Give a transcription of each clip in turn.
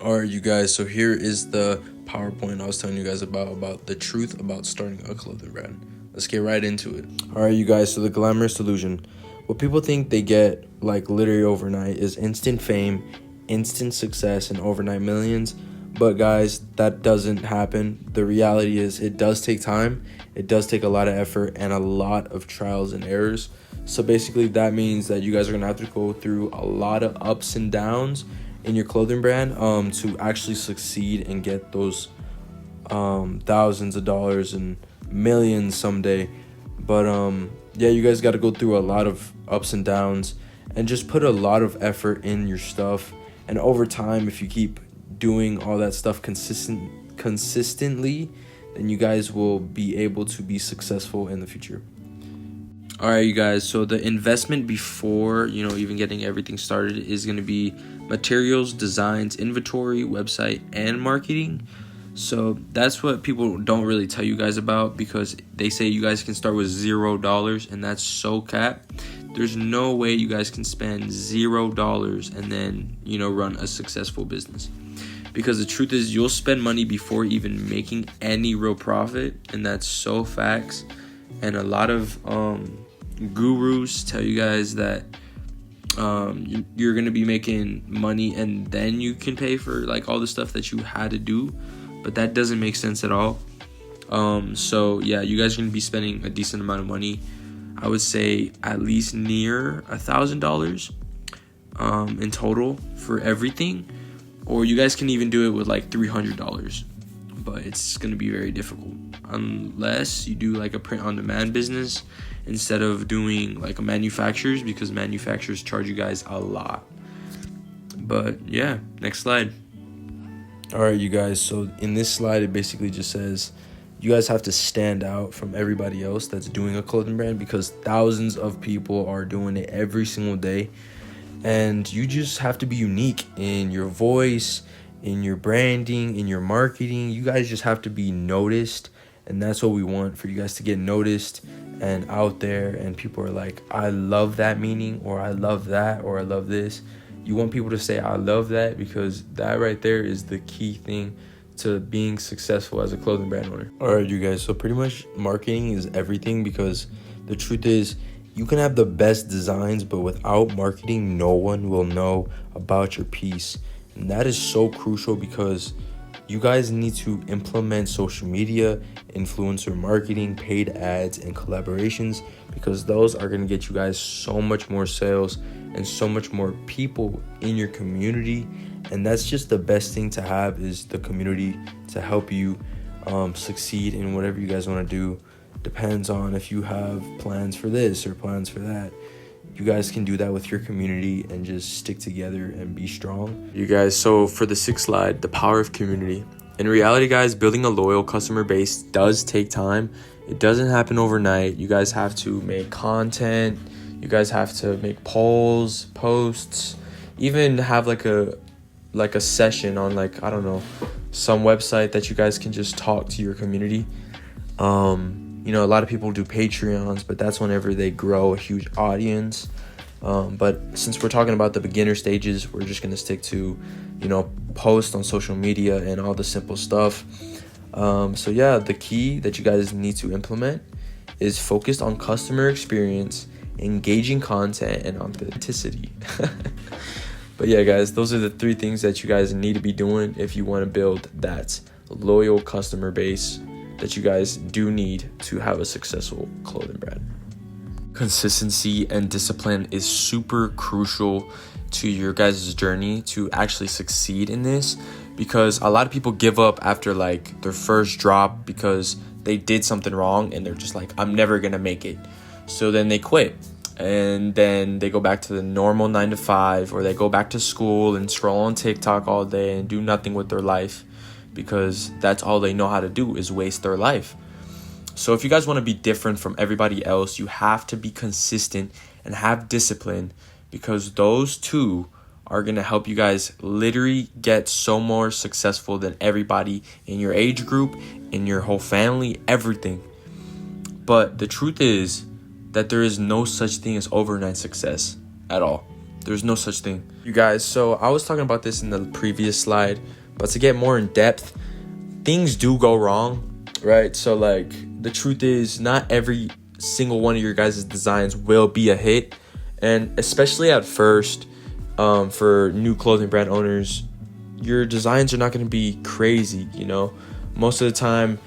All right, you guys, so here is the PowerPoint I was telling you guys about the truth about starting a clothing brand. Let's get right into it. All right, you guys, so the glamorous illusion. What people think they get, like, literally overnight is instant fame, instant success, and overnight millions. But, guys, that doesn't happen. The reality is it does take time. It does take a lot of effort and a lot of trials and errors. So, basically, that means that you guys are going to have to go through a lot of ups and downs in your clothing brand to actually succeed and get those thousands of dollars and millions someday. But yeah, you guys got to go through a lot of ups and downs and just put a lot of effort in your stuff. And over time, if you keep doing all that stuff consistently, then you guys will be able to be successful in the future. All right, you guys, so the investment before, even getting everything started is going to be materials, designs, inventory, website, and marketing. So that's what people don't really tell you guys about, because they say you guys can start with $0, and that's so cap. There's no way you guys can spend $0 and then, run a successful business. Because the truth is, you'll spend money before even making any real profit, and that's so facts. And a lot of gurus tell you guys that you're going to be making money and then you can pay for like all the stuff that you had to do, but that doesn't make sense at all. So yeah, you guys are going to be spending a decent amount of money. I would say at least near $1,000 in total for everything, or you guys can even do it with like $300, but it's going to be very difficult unless you do like a print on demand business instead of doing like a manufacturer's, because manufacturers charge you guys a lot. But yeah, next slide. All right, you guys, so in this slide it basically just says you guys have to stand out from everybody else that's doing a clothing brand, because thousands of people are doing it every single day, and you just have to be unique in your voice, in your branding, in your marketing. You guys just have to be noticed, and that's what we want, for you guys to get noticed and out there, and people are like, I love that meaning, or I love that, or I love this. You want people to say I love that, because that right there is the key thing to being successful as a clothing brand owner. All right, you guys, so pretty much marketing is everything, because the truth is you can have the best designs, but without marketing, no one will know about your piece. And that is so crucial, because you guys need to implement social media, influencer marketing, paid ads, and collaborations, because those are going to get you guys so much more sales and so much more people in your community. And that's just the best thing to have, is the community to help you succeed in whatever you guys want to do. Depends on if you have plans for this or plans for that. You guys can do that with your community and just stick together and be strong. You guys, so for the sixth slide, the power of community. In reality, guys, building a loyal customer base does take time. It doesn't happen overnight. You guys have to make content. You guys have to make polls, posts, even have like a session on like, I don't know, some website that you guys can just talk to your community. A lot of people do Patreons, but that's whenever they grow a huge audience. But since we're talking about the beginner stages, we're just going to stick to, post on social media and all the simple stuff. So yeah, the key that you guys need to implement is focused on customer experience, engaging content, and authenticity. But yeah, guys, those are the three things that you guys need to be doing if you want to build that loyal customer base that you guys do need to have a successful clothing brand. Consistency and discipline is super crucial to your guys' journey to actually succeed in this, because a lot of people give up after like their first drop because they did something wrong and they're just like, I'm never gonna make it. So then they quit, and then they go back to the normal 9 to 5, or they go back to school and scroll on TikTok all day and do nothing with their life, because that's all they know how to do is waste their life. So if you guys want to be different from everybody else, you have to be consistent and have discipline, because those two are going to help you guys literally get so more successful than everybody in your age group, in your whole family, everything. But the truth is that there is no such thing as overnight success at all. There's no such thing. You guys, so I was talking about this in the previous slide, but to get more in depth, things do go wrong, right? So like the truth is not every single one of your guys' designs will be a hit. And especially at first, for new clothing brand owners, your designs are not going to be crazy, you know. Most of the time,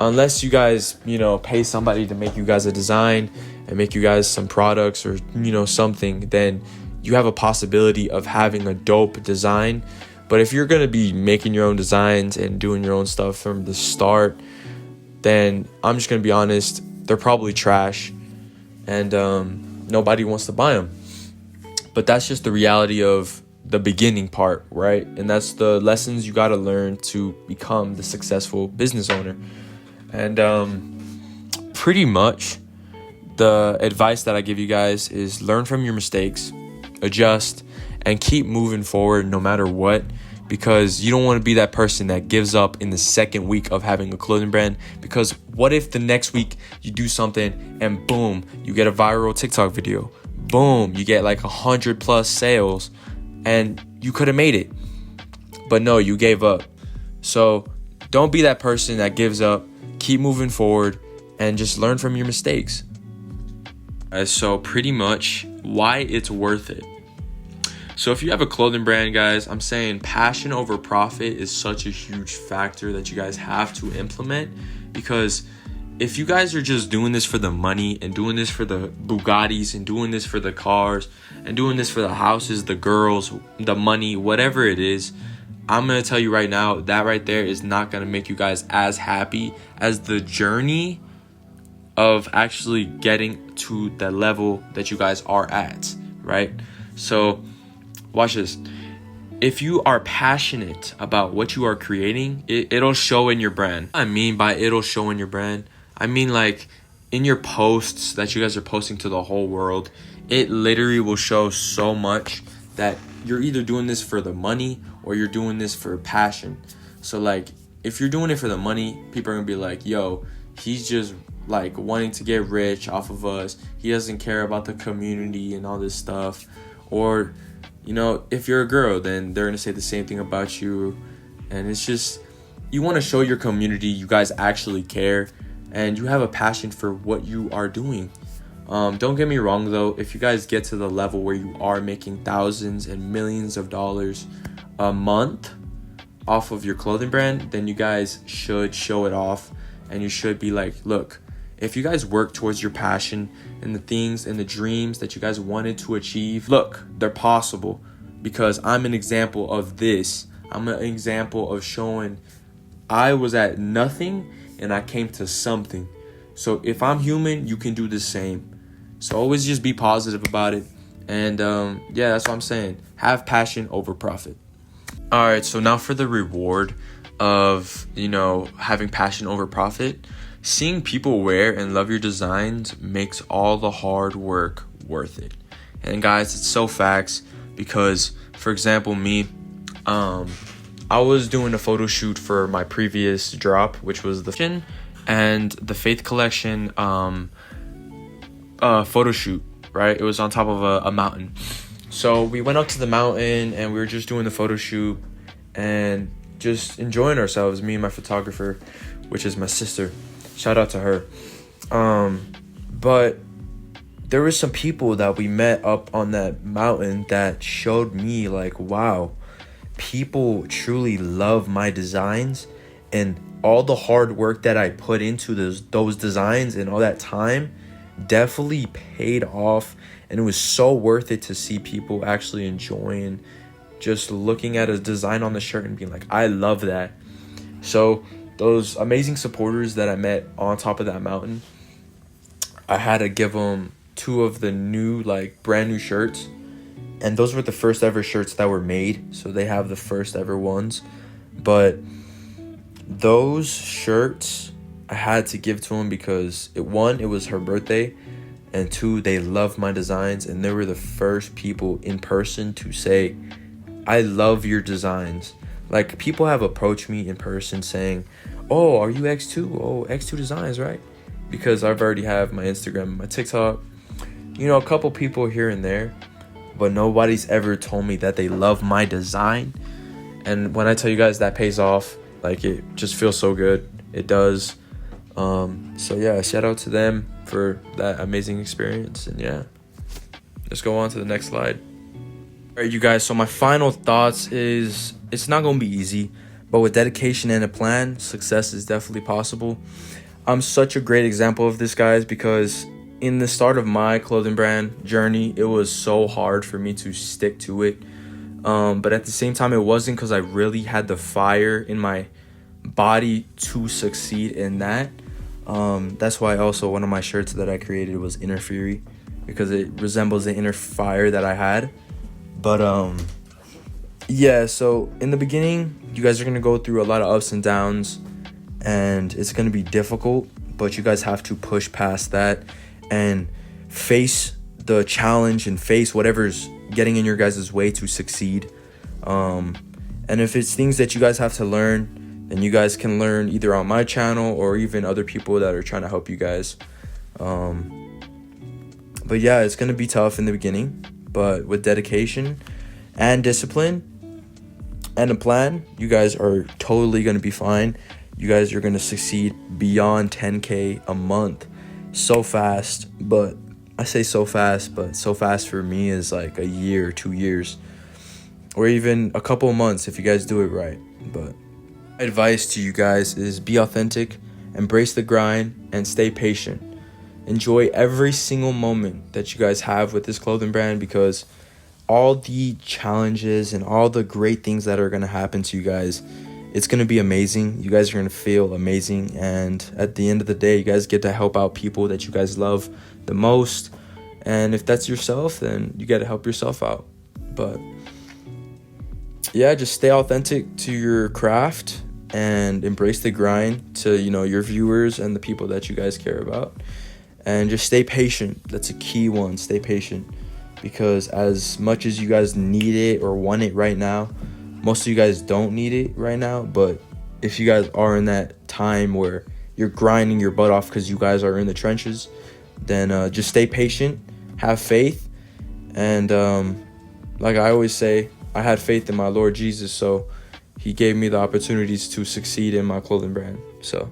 unless you guys, you know, pay somebody to make you guys a design and make you guys some products or, you know, something, then you have a possibility of having a dope design. But if you're going to be making your own designs and doing your own stuff from the start, then I'm just going to be honest, they're probably trash, and nobody wants to buy them. But that's just the reality of the beginning part, right? And that's the lessons you got to learn to become the successful business owner. And pretty much the advice that I give you guys is learn from your mistakes, adjust, and keep moving forward no matter what, because you don't want to be that person that gives up in the second week of having a clothing brand. Because what if the next week you do something and boom, you get a viral TikTok video, boom, you get like 100+ sales, and you could have made it, but no, you gave up. So don't be that person that gives up. Keep moving forward and just learn from your mistakes. So pretty much why it's worth it. So if you have a clothing brand, guys, I'm saying passion over profit is such a huge factor that you guys have to implement, because if you guys are just doing this for the money and doing this for the Bugattis and doing this for the cars and doing this for the houses, the girls, the money, whatever it is, I'm going to tell you right now, that right there is not going to make you guys as happy as the journey of actually getting to the level that you guys are at, right? So watch this. If you are passionate about what you are creating, it'll show in your brand. What I mean by it'll show in your brand, I mean like in your posts that you guys are posting to the whole world, it literally will show so much that you're either doing this for the money or you're doing this for passion. So like if you're doing it for the money, people are gonna be like, yo, he's just like wanting to get rich off of us. He doesn't care about the community and all this stuff. Or, you know, if you're a girl, then they're gonna say the same thing about you. And it's just, you want to show your community you guys actually care and you have a passion for what you are doing. Don't get me wrong though, if you guys get to the level where you are making thousands and millions of dollars a month off of your clothing brand, then you guys should show it off, and you should be like, look, if you guys work towards your passion and the things and the dreams that you guys wanted to achieve, look, they're possible, because I'm an example of this. I'm an example of showing I was at nothing and I came to something. So if I'm human, you can do the same. So always just be positive about it. And yeah, that's what I'm saying. Have passion over profit. All right, so now for the reward of, you know, having passion over profit. Seeing people wear and love your designs makes all the hard work worth it. And guys, it's so facts, because for example, me, I was doing a photo shoot for my previous drop, which was the and the Faith Collection photo shoot, right? It was on top of a mountain. So we went up to the mountain and we were just doing the photo shoot and just enjoying ourselves, me and my photographer, which is my sister. Shout out to her. But there were some people that we met up on that mountain that showed me like, wow, people truly love my designs, and all the hard work that I put into those designs and all that time definitely paid off. And it was so worth it to see people actually enjoying just looking at a design on the shirt and being like, I love that. So those amazing supporters that I met on top of that mountain, I had to give them 2 of the new, like, brand new shirts. And those were the first ever shirts that were made. So they have the first ever ones. But those shirts I had to give to them because, one, it was her birthday. And 2, they loved my designs. And they were the first people in person to say, I love your designs. Like, people have approached me in person saying, oh, are you X2? Oh, X2 Designs, right? Because I've already have my Instagram and my TikTok. You know, a couple people here and there. but nobody's ever told me that they love my design. And when I tell you guys that pays off, like, it just feels so good. It does. So yeah, shout out to them for that amazing experience. And yeah, let's go on to the next slide. All right, you guys, so my final thoughts is it's not going to be easy, but with dedication and a plan, success is definitely possible. I'm such a great example of this, guys, because in the start of my clothing brand journey, it was so hard for me to stick to it. But at the same time, it wasn't, because I really had the fire in my body to succeed in that. That's why also one of my shirts that I created was Inner Fury, because it resembles the inner fire that I had. But yeah, so in the beginning, you guys are going to go through a lot of ups and downs, and it's going to be difficult, but you guys have to push past that and face the challenge and face whatever's getting in your guys' way to succeed. And if it's things that you guys have to learn, then you guys can learn either on my channel or even other people that are trying to help you guys. But yeah, it's going to be tough in the beginning, but with dedication and discipline and a plan, you guys are totally going to be fine. You guys are going to succeed beyond 10K a month so fast. But I say so fast, but so fast for me is like a year, 2 years, or even a couple of months if you guys do it right. But advice to you guys is be authentic, embrace the grind, and stay patient. Enjoy every single moment that you guys have with this clothing brand, because all the challenges and all the great things that are going to happen to you guys, it's going to be amazing. You guys are going to feel amazing. And at the end of the day, you guys get to help out people that you guys love the most. And if that's yourself, then you got to help yourself out. But yeah, just stay authentic to your craft and embrace the grind to, your viewers and the people that you guys care about. And just stay patient. That's a key one. Stay patient. Because as much as you guys need it or want it right now, most of you guys don't need it right now. But if you guys are in that time where you're grinding your butt off because you guys are in the trenches, then just stay patient, have faith. And like I always say, I had faith in my Lord Jesus, so he gave me the opportunities to succeed in my clothing brand. So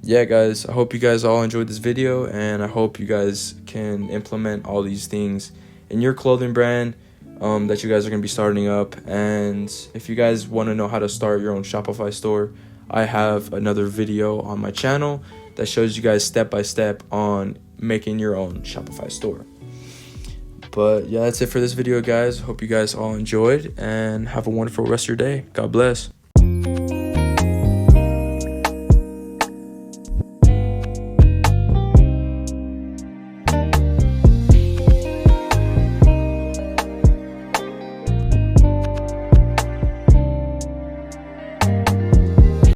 yeah, guys, I hope you guys all enjoyed this video, and I hope you guys can implement all these things in your clothing brand that you guys are going to be starting up. And if you guys want to know how to start your own Shopify store, I have another video on my channel that shows you guys step by step on making your own Shopify store. But yeah, that's it for this video, guys. Hope you guys all enjoyed, and have a wonderful rest of your day. God bless.